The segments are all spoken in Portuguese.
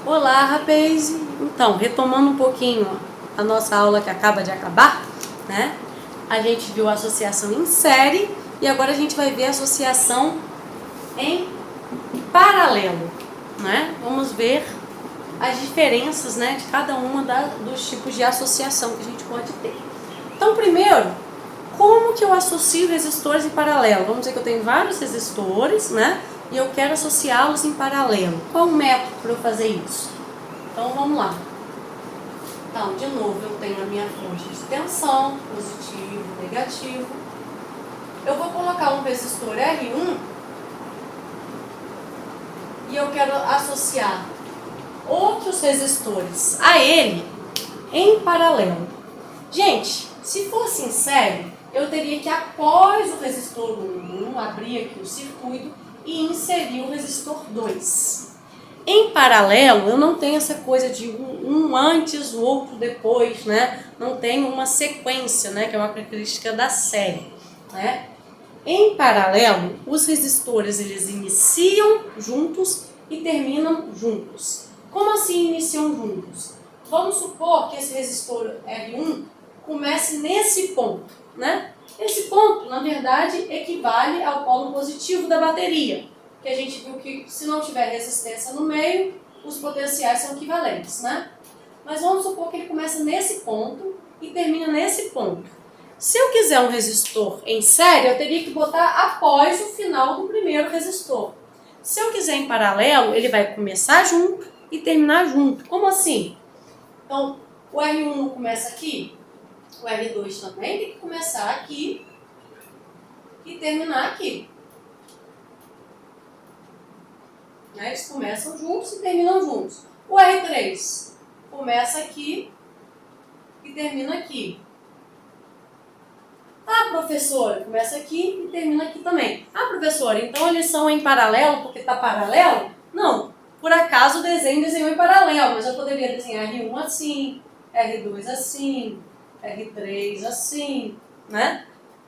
Olá, rapaz! Então, retomando um pouquinho a nossa aula que acaba de acabar, né? A gente viu a associação em série e agora a gente vai ver a associação em paralelo, né? Vamos ver as diferenças, né, de cada uma dos tipos de associação que a gente pode ter. Então, primeiro, como que eu associo resistores em paralelo? Vamos dizer que eu tenho vários resistores, né? E eu quero associá-los em paralelo. Qual o método para eu fazer isso? Então vamos lá. Então, de novo, eu tenho a minha fonte de tensão, positivo, negativo. Eu vou colocar um resistor R1 e eu quero associar outros resistores a ele em paralelo. Gente, se fosse em série, eu teria que, após o resistor 1, abrir aqui o circuito e inserir o resistor 2. Em paralelo, eu não tenho essa coisa de um antes, o outro depois, né? Não tenho uma sequência, né? Que é uma característica da série, né? Em paralelo, os resistores eles iniciam juntos e terminam juntos. Como assim iniciam juntos? Vamos supor que esse resistor R1 comece nesse ponto, né? Esse ponto, na verdade, equivale ao polo positivo da bateria, que a gente viu que se não tiver resistência no meio, os potenciais são equivalentes, né? Mas vamos supor que ele começa nesse ponto e termina nesse ponto. Se eu quiser um resistor em série, eu teria que botar após o final do primeiro resistor. Se eu quiser em paralelo, ele vai começar junto e terminar junto. Como assim? Então, o R1 não começa aqui, o R2 também tem que começar aqui e terminar aqui. Eles começam juntos e terminam juntos. O R3 começa aqui e termina aqui. Ah, professora, começa aqui e termina aqui também. Ah, professora, então eles são em paralelo porque está paralelo? Não, por acaso o desenho desenhou em paralelo, mas eu poderia desenhar R1 assim, R2 assim, R3 assim, né?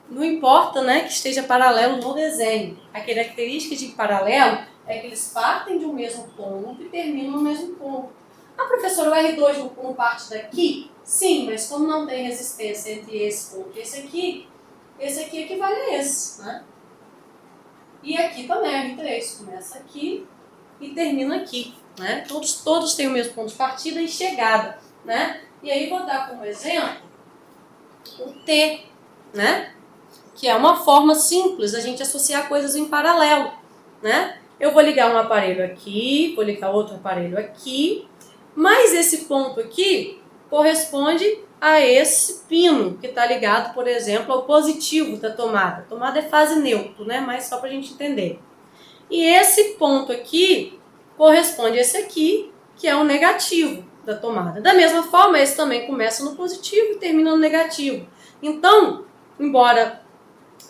Não importa, né, que esteja paralelo no desenho. A característica de paralelo é que eles partem de um mesmo ponto e terminam no mesmo ponto. Ah, professora, o R2 não parte daqui? Sim, mas como não tem resistência entre esse ponto e esse aqui equivale a esse, né? E aqui também, R3 começa aqui e termina aqui, né? Todos têm o mesmo ponto de partida e chegada, né? E aí vou dar como exemplo o T, né? Que é uma forma simples da gente associar coisas em paralelo, né? Eu vou ligar um aparelho aqui, vou ligar outro aparelho aqui, mas esse ponto aqui corresponde a esse pino que está ligado, por exemplo, ao positivo da tomada. A tomada é fase neutro, né? Mas só para a gente entender. E esse ponto aqui corresponde a esse aqui, que é o negativo da tomada. Da mesma forma, esse também começa no positivo e termina no negativo. Então, embora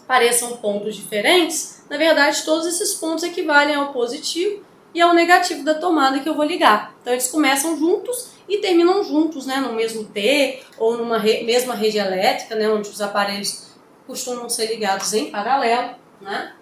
pareçam pontos diferentes, na verdade todos esses pontos equivalem ao positivo e ao negativo da tomada que eu vou ligar. Então eles começam juntos e terminam juntos, né, no mesmo T ou numa mesma rede elétrica, né, onde os aparelhos costumam ser ligados em paralelo, né?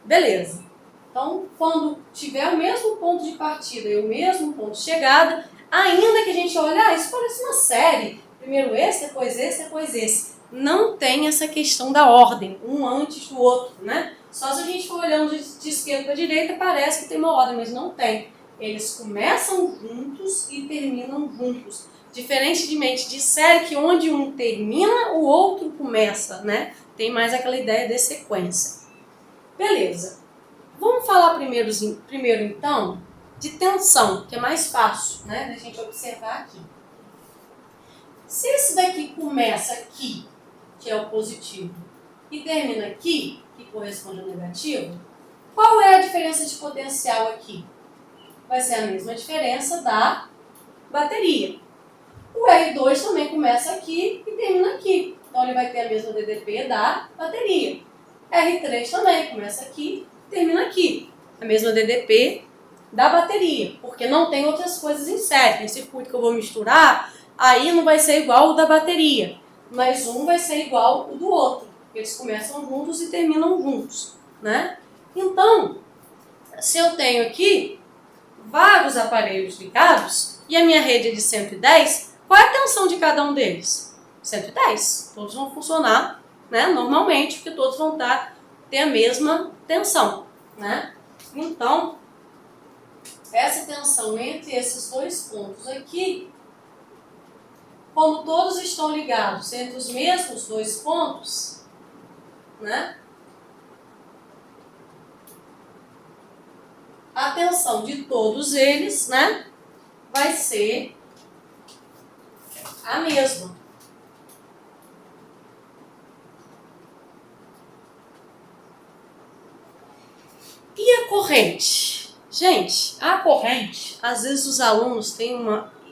Beleza. Então, quando tiver o mesmo ponto de partida e o mesmo ponto de chegada, ainda que a gente olhe, isso parece uma série, primeiro esse, depois esse, depois esse. Não tem essa questão da ordem, um antes do outro, né? Só se a gente for olhando de esquerda para direita, parece que tem uma ordem, mas não tem. Eles começam juntos e terminam juntos. Diferentemente de série, que onde um termina, o outro começa, né? Tem mais aquela ideia de sequência. Beleza. Vamos falar primeiro então, de tensão, que é mais fácil, né? Da gente observar aqui. Se esse daqui começa aqui, que é o positivo, e termina aqui, que corresponde ao negativo, qual é a diferença de potencial aqui? Vai ser a mesma diferença da bateria. O R2 também começa aqui e termina aqui, então ele vai ter a mesma DDP da bateria. R3 também começa aqui e termina aqui, a mesma DDP da bateria, porque não tem outras coisas em série. Tem circuito que eu vou misturar, aí não vai ser igual o da bateria, mas um vai ser igual o do outro. Eles começam juntos e terminam juntos, né? Então, se eu tenho aqui vários aparelhos ligados e a minha rede é de 110, qual é a tensão de cada um deles? 110. Todos vão funcionar, né, normalmente, porque todos vão ter a mesma tensão, né? Então, essa tensão entre esses dois pontos aqui, como todos estão ligados entre os mesmos dois pontos, né? A tensão de todos eles, né, vai ser a mesma. E a corrente? Gente, a corrente, às vezes os alunos têm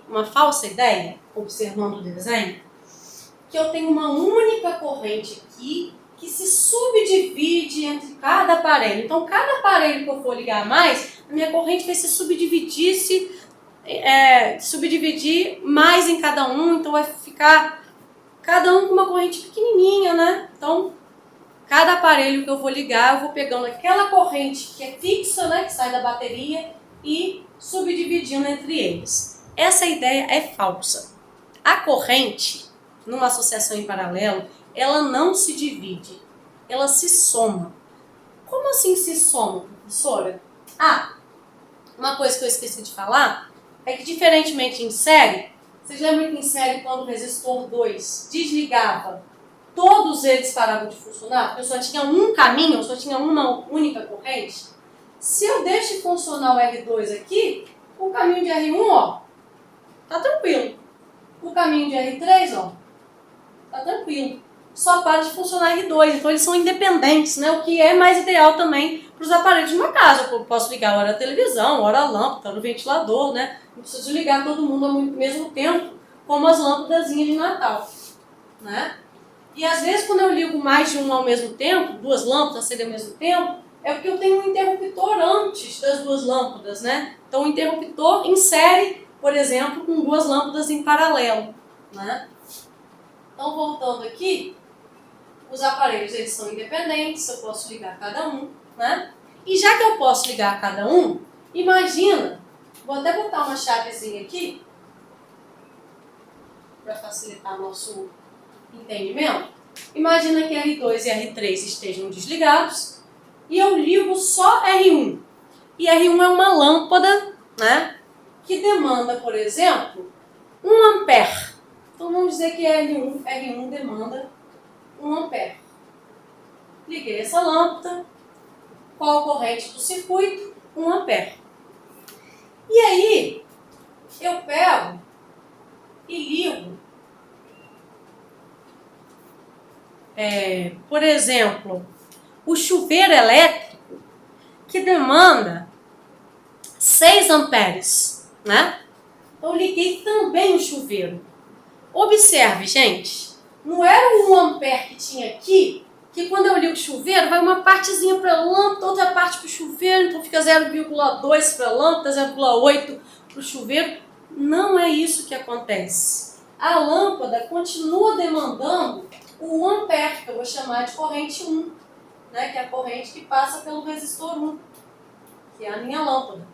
uma falsa ideia, observando o desenho, que eu tenho uma única corrente aqui que se subdivide entre cada aparelho. Então, cada aparelho que eu for ligar mais, a minha corrente vai se subdividir mais em cada um, então vai ficar cada um com uma corrente pequenininha, né? Então, cada aparelho que eu vou ligar, eu vou pegando aquela corrente que é fixa, né, que sai da bateria, e subdividindo entre eles. Essa ideia é falsa. A corrente, numa associação em paralelo, ela não se divide, ela se soma. Como assim se soma, professora? Uma coisa que eu esqueci de falar é que, diferentemente em série, vocês lembram que em série, quando o resistor 2 desligava, todos eles paravam de funcionar, porque eu só tinha um caminho, eu só tinha uma única corrente? Se eu deixo de funcionar o R2 aqui, o caminho de R1, ó, tá tranquilo. O caminho de R3, ó, tá tranquilo. Só para de funcionar R2, então eles são independentes, né? O que é mais ideal também para os aparelhos de uma casa. Eu posso ligar hora a televisão, hora a lâmpada, hora o ventilador, né? Não preciso ligar todo mundo ao mesmo tempo, como as lâmpadazinhas de Natal, né? E às vezes quando eu ligo mais de um ao mesmo tempo, duas lâmpadas acendem ao mesmo tempo, é porque eu tenho um interruptor antes das duas lâmpadas, né? Então o interruptor insere, por exemplo, com duas lâmpadas em paralelo, né? Então, voltando aqui, os aparelhos eles são independentes, eu posso ligar cada um, né? E já que eu posso ligar cada um, imagina, vou até botar uma chavezinha aqui, para facilitar nosso entendimento. Imagina que R2 e R3 estejam desligados e eu ligo só R1. E R1 é uma lâmpada, né, que demanda, por exemplo, 1 ampere. Então vamos dizer que R1 demanda 1 ampere. Liguei essa lâmpada. Qual a corrente do circuito? 1 ampere. E aí, eu pego e ligo, por exemplo, o chuveiro elétrico, que demanda 6 amperes, né? Então, eu liguei também o chuveiro. Observe, gente, não era o 1 ampere que tinha aqui, que quando eu ligo o chuveiro, vai uma partezinha para a lâmpada, outra parte para o chuveiro, então fica 0,2 para a lâmpada, 0,8 para o chuveiro. Não é isso que acontece. A lâmpada continua demandando o 1 ampere, que eu vou chamar de corrente 1, né, que é a corrente que passa pelo resistor 1, que é a minha lâmpada.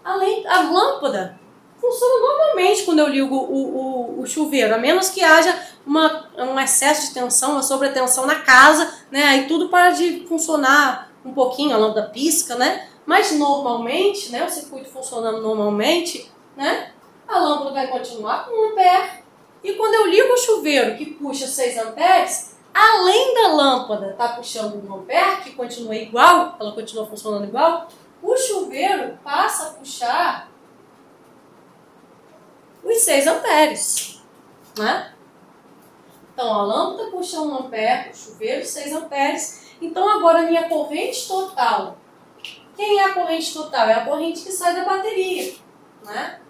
A lâmpada funciona normalmente quando eu ligo o chuveiro, a menos que haja um excesso de tensão, uma sobretensão na casa, né? Aí tudo para de funcionar um pouquinho, a lâmpada pisca, né? Mas normalmente, né, o circuito funcionando normalmente, né, a lâmpada vai continuar com 1 ampere. E quando eu ligo o chuveiro, que puxa 6 amperes, além da lâmpada estar puxando 1 ampere, que continua igual, ela continua funcionando igual, o chuveiro passa a puxar os 6 amperes, né? Então, a lâmpada puxa 1 ampere, o chuveiro 6 amperes. Então, agora a minha corrente total. Quem é a corrente total? É a corrente que sai da bateria, né?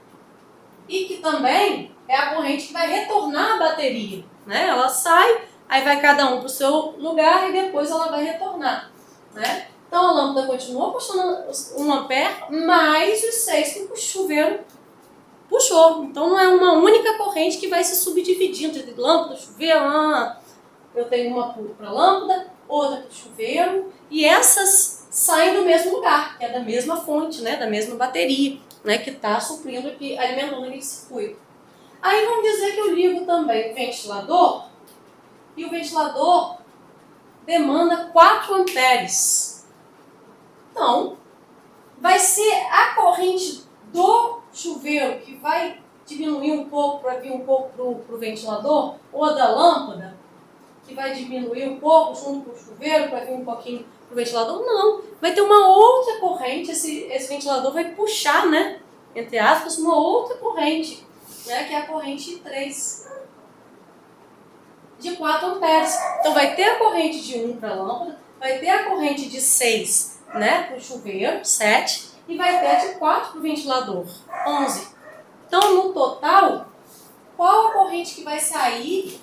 E que também é a corrente que vai retornar à bateria, né? Ela sai, aí vai cada um para o seu lugar e depois ela vai retornar, né? Então, a lâmpada continua puxando 1 ampere, mais os 6 que o chuveiro puxou. Então, não é uma única corrente que vai se subdividindo entre lâmpada, chuveiro. Eu tenho uma para a lâmpada, outra para o chuveiro. E essas saem do mesmo lugar, que é da mesma fonte, né, da mesma bateria, né, que está suprindo aqui, alimentando aquele circuito. Aí vamos dizer que eu ligo também o ventilador, e o ventilador demanda 4 amperes. Então, vai ser a corrente do chuveiro que vai diminuir um pouco para vir um pouco para o ventilador, ou a da lâmpada, que vai diminuir um pouco junto com o chuveiro para vir um pouquinho para o ventilador? Não, vai ter uma outra corrente, esse ventilador vai puxar, né, entre aspas, uma outra corrente, né, que é a corrente 3, de 4 amperes. Então vai ter a corrente de 1 para a lâmpada, vai ter a corrente de 6, né, para o chuveiro, 7, e vai ter a de 4 para o ventilador, 11. Então, no total, qual a corrente que vai sair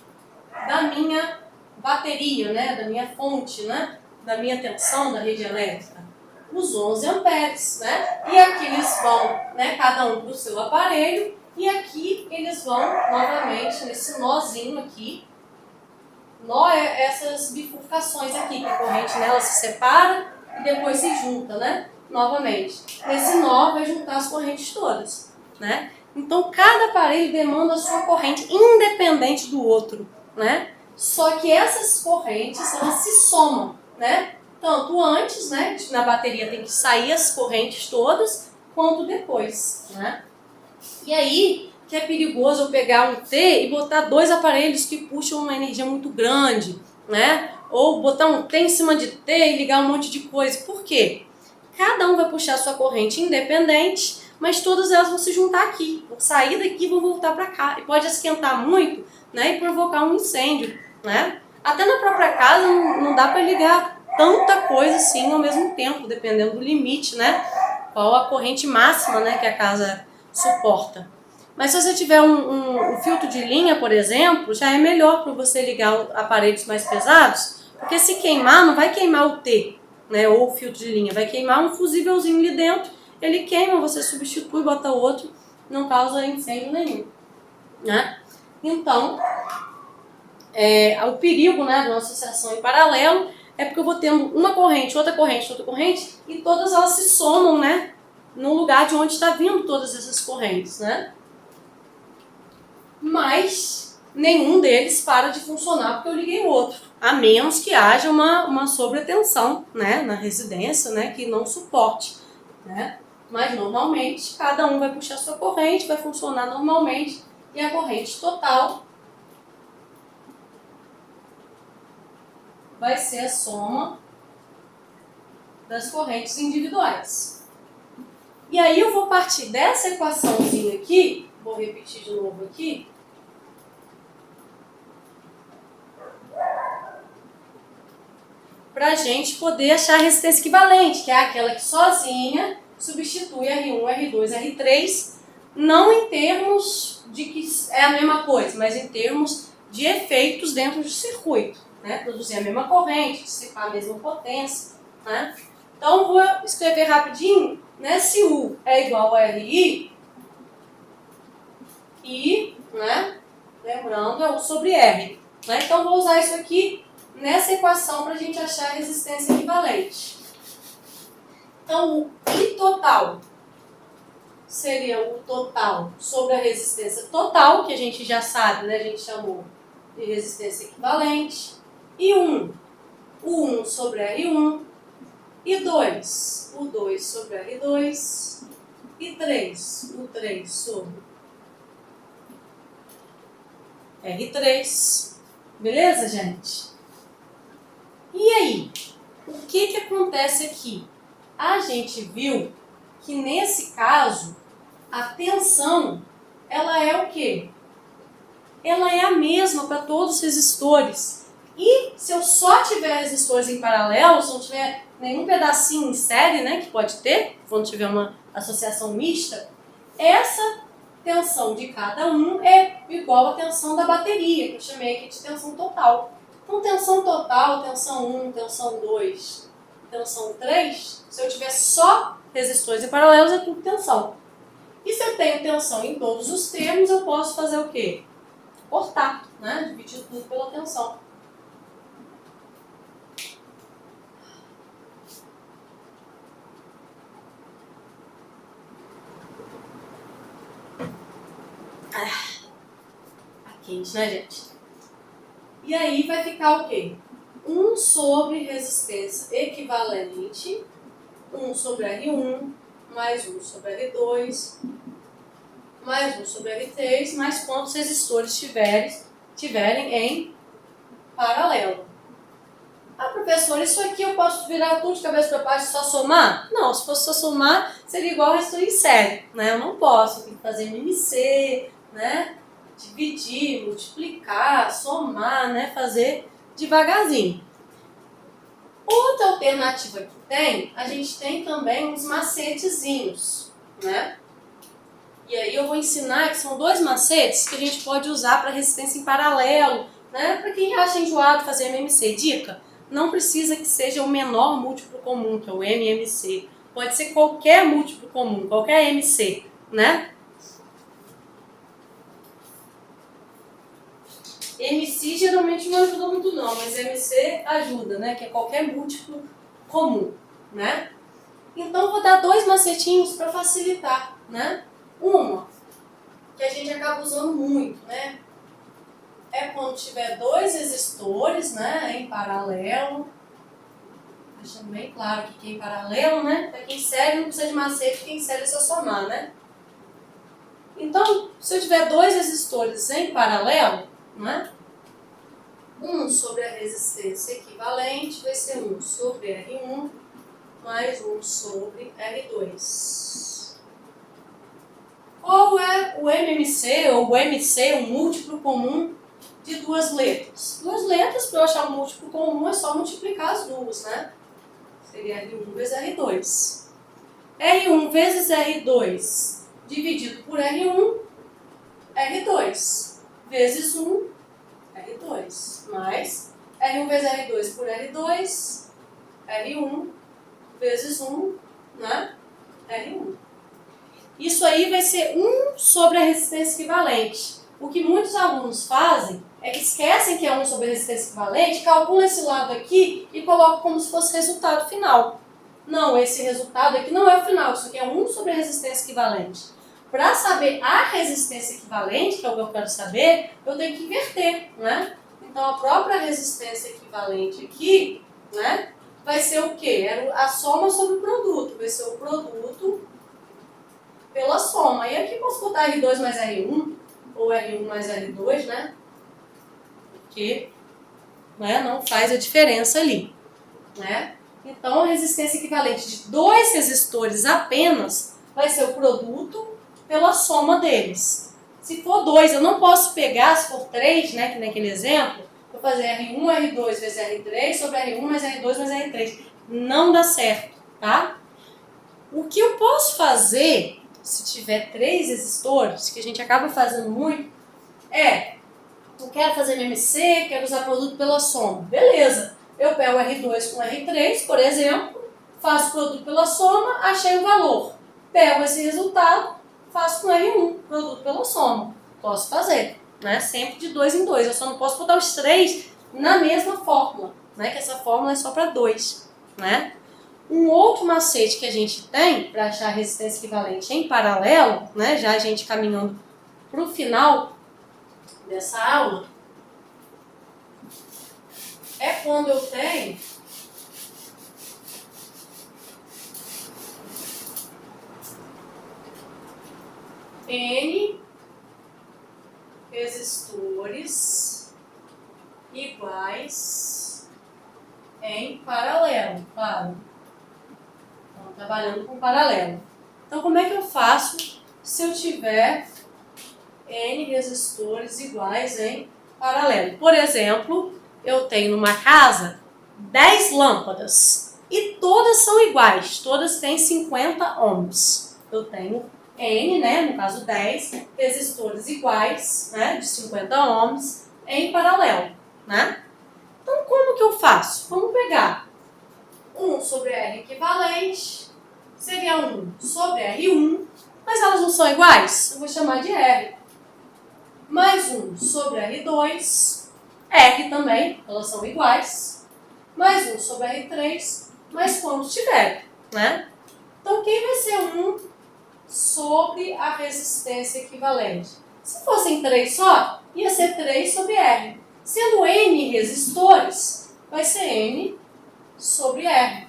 da minha bateria, né, da minha fonte, né, da minha tensão da rede elétrica? Os 11 amperes, né? E aqui eles vão, né, cada um para o seu aparelho, e aqui eles vão novamente nesse nozinho aqui. Nó é essas bifurcações aqui, que a corrente nela se separa e depois se junta, né? Novamente. Esse nó vai juntar as correntes todas, né? Então, cada aparelho demanda a sua corrente, independente do outro, né? Só que essas correntes, elas se somam, né? Tanto antes, né? Na bateria tem que sair as correntes todas, quanto depois, né? E aí, que é perigoso eu pegar um T e botar 2 aparelhos que puxam uma energia muito grande, né? Ou botar um T em cima de T e ligar um monte de coisa. Por quê? Cada um vai puxar a sua corrente independente, mas todas elas vão se juntar aqui, vão sair daqui e vão voltar para cá. E pode esquentar muito, né, e provocar um incêndio, né? Até na própria casa não dá para ligar tanta coisa assim ao mesmo tempo, dependendo do limite, né? Qual a corrente máxima, né, que a casa suporta. Mas se você tiver um filtro de linha, por exemplo, já é melhor para você ligar aparelhos mais pesados, porque se queimar, não vai queimar o T, né, ou o filtro de linha, vai queimar um fusívelzinho ali dentro, ele queima, você substitui, bota outro, não causa incêndio nenhum, né? Então, o perigo, né, de uma associação em paralelo é porque eu vou tendo uma corrente, outra corrente, outra corrente, e todas elas se somam, né, no lugar de onde está vindo todas essas correntes, né? Mas nenhum deles para de funcionar porque eu liguei o outro, a menos que haja uma sobretensão, né, na residência, né, que não suporte, né? Mas normalmente cada um vai puxar sua corrente, vai funcionar normalmente, e a corrente total vai ser a soma das correntes individuais. E aí eu vou partir dessa equaçãozinha aqui, vou repetir de novo aqui, para a gente poder achar a resistência equivalente, que é aquela que sozinha substitui R1, R2, R3, não em termos de que é a mesma coisa, mas em termos de efeitos dentro do circuito, né? Produzir a mesma corrente, dissipar a mesma potência, né? Então, vou escrever rapidinho, né? Se U é igual a RI, I, né? Lembrando, é U sobre R. Né? Então, vou usar isso aqui nessa equação para a gente achar a resistência equivalente. Então, o I total seria o total sobre a resistência total, que a gente já sabe, né? A gente chamou de resistência equivalente. E 1, o 1 sobre R1. E 2, o 2 sobre R2. E 3, o 3 sobre R3. Beleza, gente? E aí, o que acontece aqui? A gente viu que nesse caso, a tensão, ela é o quê? Ela é a mesma para todos os resistores. E se eu só tiver resistores em paralelo, se não tiver nenhum pedacinho em série, né, que pode ter, quando tiver uma associação mista, essa tensão de cada um é igual à tensão da bateria, que eu chamei aqui de tensão total. Então, tensão total, tensão 1, tensão 2, tensão 3, se eu tiver só resistores em paralelos, é tudo tensão. E se eu tenho tensão em todos os termos, eu posso fazer o quê? Cortar, né? Dividir tudo pela tensão. Tá quente, né, gente? E aí vai ficar o quê? 1 sobre resistência equivalente, 1 sobre R1, mais 1 sobre R2, mais 1 sobre R3, mais quantos resistores tiverem em paralelo. Ah, professor, isso aqui eu posso virar tudo de cabeça para baixo e só somar? Não, se fosse só somar, seria igual ao resistor em série, né? Eu não posso, eu tenho que fazer MMC, né? Dividir, multiplicar, somar, né? Fazer devagarzinho. Outra alternativa que tem, a gente tem também uns macetezinhos, né? E aí eu vou ensinar que são 2 macetes que a gente pode usar para resistência em paralelo, né? Para quem acha enjoado fazer MMC. Dica, não precisa que seja o menor múltiplo comum, que é o MMC. Pode ser qualquer múltiplo comum, qualquer MC, né? MC geralmente não ajuda muito não, mas MC ajuda, né? Que é qualquer múltiplo comum, né? Então vou dar 2 macetinhos para facilitar, né? Uma, que a gente acaba usando muito, né? É quando tiver 2 resistores, né? Em paralelo. Deixando bem claro que em paralelo, né? Para quem série não precisa de macete, quem série é só somar, né? Então, se eu tiver 2 resistores em paralelo, né? 1 sobre a resistência equivalente vai ser 1 sobre R1 mais 1 sobre R2. Qual é o MMC ou o MC, o múltiplo comum de 2 letras? 2 letras, para eu achar o múltiplo comum, é só multiplicar as duas, né? Seria R1 vezes R2. R1 vezes R2 dividido por R1, R2 vezes 1, R2, mais R1 vezes R2 por R2, R1 vezes 1, né? R1. Isso aí vai ser 1 sobre a resistência equivalente. O que muitos alunos fazem é que esquecem que é 1 sobre a resistência equivalente, calculam esse lado aqui e colocam como se fosse resultado final. Não, esse resultado aqui não é o final, isso aqui é 1 sobre a resistência equivalente. Para saber a resistência equivalente, que é o que eu quero saber, eu tenho que inverter, né? Então, a própria resistência equivalente aqui, né, vai ser o quê? É a soma sobre o produto. Vai ser o produto pela soma. E aqui eu posso botar R2 mais R1, ou R1 mais R2, né? Porque, né, não faz a diferença ali, né? Então, a resistência equivalente de 2 resistores apenas vai ser o produto pela soma deles. Se for 2, eu não posso pegar, se for 3, né, que naquele exemplo, vou fazer R1, R2 vezes R3 sobre R1 mais R2 mais R3. Não dá certo, tá? O que eu posso fazer, se tiver 3 resistores, que a gente acaba fazendo muito, eu quero fazer MMC, quero usar produto pela soma. Beleza, eu pego R2 com R3, por exemplo, faço produto pela soma, achei o valor. Pego esse resultado, faço com R1, produto pela soma. Posso fazer, né? Sempre de 2 em 2. Eu só não posso botar os 3 na mesma fórmula, né? Que essa fórmula é só para 2, né? Um outro macete que a gente tem para achar a resistência equivalente em paralelo, né? Já a gente caminhando para o final dessa aula, é quando eu tenho N resistores iguais em paralelo, claro. Então, trabalhando com paralelo. Então, como é que eu faço se eu tiver N resistores iguais em paralelo? Por exemplo, eu tenho numa casa 10 lâmpadas e todas são iguais, todas têm 50 ohms. Eu tenho N, né, no caso 10, resistores iguais, né, de 50 ohms em paralelo, né? Então, como que eu faço? Vamos pegar 1 sobre R equivalente, seria 1 sobre R1, mas elas não são iguais? Eu vou chamar de R. Mais 1 sobre R2, R também, elas são iguais. Mais 1 sobre R3, mais quantos tiver, né? Então, quem vai ser 1 sobre a resistência equivalente? Se fossem 3 só, ia ser 3 sobre R. Sendo N resistores, vai ser N sobre R.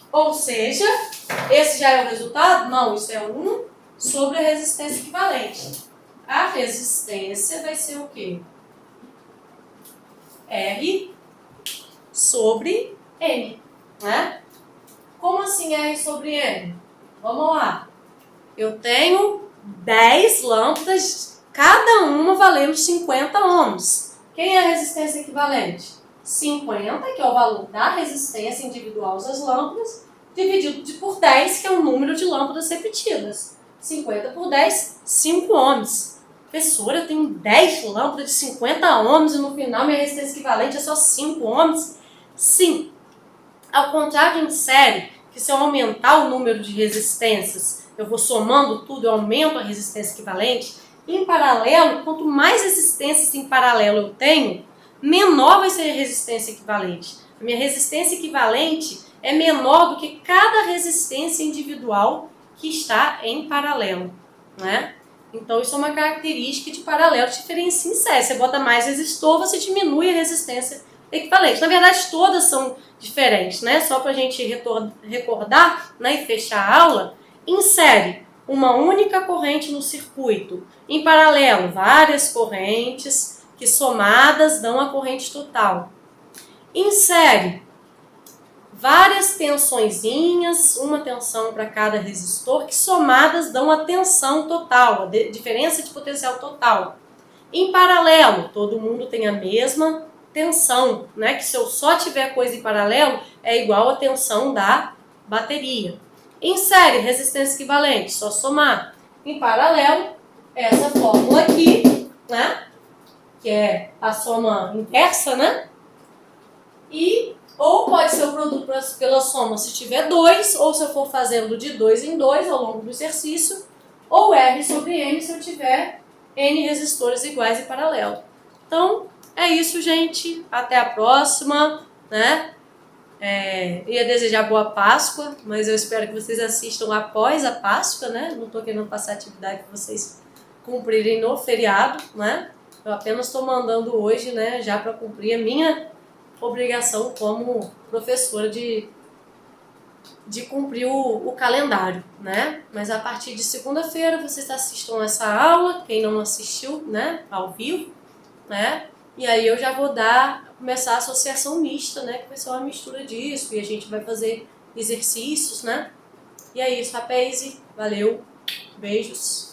Ou seja, esse já é o resultado? Não, isso é 1 sobre a resistência equivalente. A resistência vai ser o quê? R sobre N, né? Como assim R sobre N? Vamos lá. Eu tenho 10 lâmpadas, cada uma valendo 50 ohms. Quem é a resistência equivalente? 50, que é o valor da resistência individual das lâmpadas, dividido por 10, que é o número de lâmpadas repetidas. 50 por 10, 5 ohms. Professora, eu tenho 10 lâmpadas de 50 ohms e no final minha resistência equivalente é só 5 ohms? Sim. Ao contrário em série, que se eu aumentar o número de resistências, eu vou somando tudo, eu aumento a resistência equivalente. Em paralelo, quanto mais resistências em paralelo eu tenho, menor vai ser a resistência equivalente. A minha resistência equivalente é menor do que cada resistência individual que está em paralelo, né? Então, isso é uma característica de paralelo que diferencia em série. Você bota mais resistor, você diminui a resistência equivalente. Na verdade, todas são diferentes, né? Só para a gente recordar, né, e fechar a aula, em série, uma única corrente no circuito. Em paralelo, várias correntes que somadas dão a corrente total. Em série, várias tensõezinhas, uma tensão para cada resistor, que somadas dão a tensão total, a diferença de potencial total. Em paralelo, todo mundo tem a mesma tensão, né? Que se eu só tiver coisa em paralelo, é igual a tensão da bateria. Em série, resistência equivalente, só somar. Em paralelo, essa fórmula aqui, né? Que é a soma inversa, né? E ou pode ser o produto pela soma se tiver 2, ou se eu for fazendo de 2 em 2 ao longo do exercício, ou R sobre N se eu tiver N resistores iguais em paralelo. Então, é isso, gente. Até a próxima, né? Ia desejar boa Páscoa, mas eu espero que vocês assistam após a Páscoa, né? Não estou querendo passar a atividade que vocês cumprirem no feriado, né? Eu apenas estou mandando hoje, né? Já para cumprir a minha obrigação como professora de cumprir o calendário, né? Mas a partir de segunda-feira vocês assistam essa aula, quem não assistiu, né? Ao vivo, né? E aí eu já vou começar a associação mista, né? Que vai ser uma mistura disso e a gente vai fazer exercícios, né? E é isso, rapaz. Valeu. Beijos.